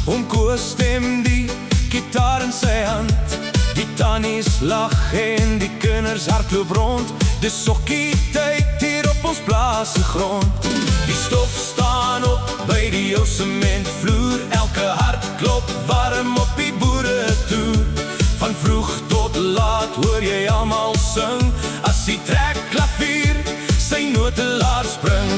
Oom Koos stem die gitaar in sy hand. Die tannies lag en die kinders hardloop rond. Dis sokkie tyd hier op ons plaas se grond. Die stof staan op by die ou sementvloer. Elke hart klop warm op die boere toer. Van vroeg tot laat hoor jy almal sing, as die trekklavier sy note laat spring.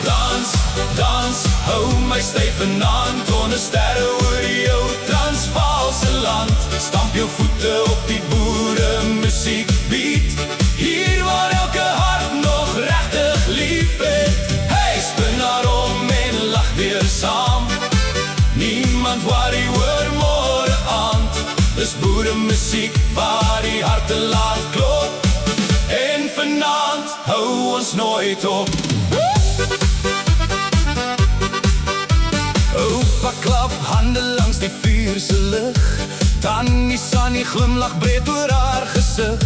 Dans, dans, hou my styf vanaand, onder sterre oor die ou Transvaalse land. Stamp jou voete op die boere musiekbeat, hier waar elke hart nog regtig lief het. Hey, spin haar om en lach weer saam. Niemand worry oor môre aand. Dis boere musiek waar die harte laat klop. En vanaand hou ons nooit op. Oupa klap hande langs die vuur se lig. Tannie Sannie glimlag breed oor haar gesig.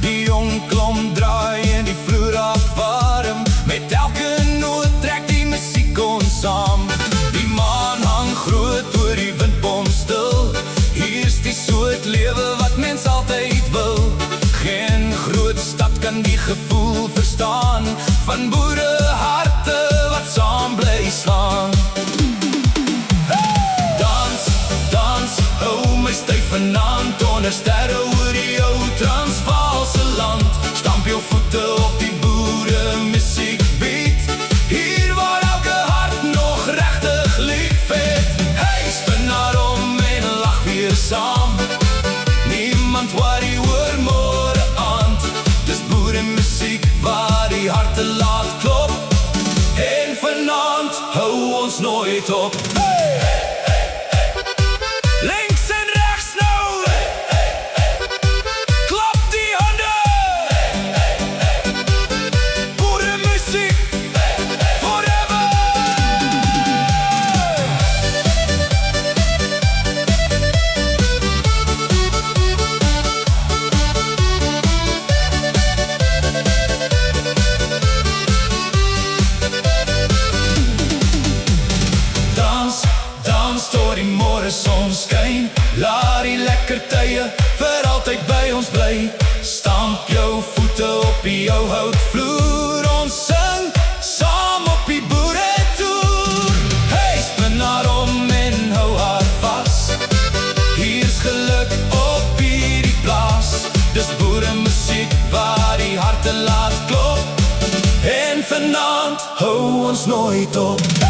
Die jong klomp draai en die vloer raak warm. Met elke noot trek die musiek ons saam. Die maan hang groot oor die windbom stil. Hier's die soort lewe wat mens altyd wil. Geen groot stad kan die gevoel verstaan van boere harte wat saam bly slaan. Vanaand onder sterre oor die ou Transvaalse land. Stamp jou voete op die boere musiekbeat, hier waar elke hart nog regtig lief het. Hey, spin haar om en lach weer saam. Niemand worry oor môre aand. Dis boere musiek waar die harte laat klop. En vanaand hou ons nooit op. Hey, hey, hey, hey. Links en rechts nou. Son skyn, laat die lekker tye vir altyd by ons bly. Stamp jou voete op die ou houtvloer. Ons sing saam op die boere toer. Hey, spin haar om en hou haar vas. Hier's geluk op hierdie plaas. Dis boere musiek waar die harte laat klop. En vanaand hou ons nooit op.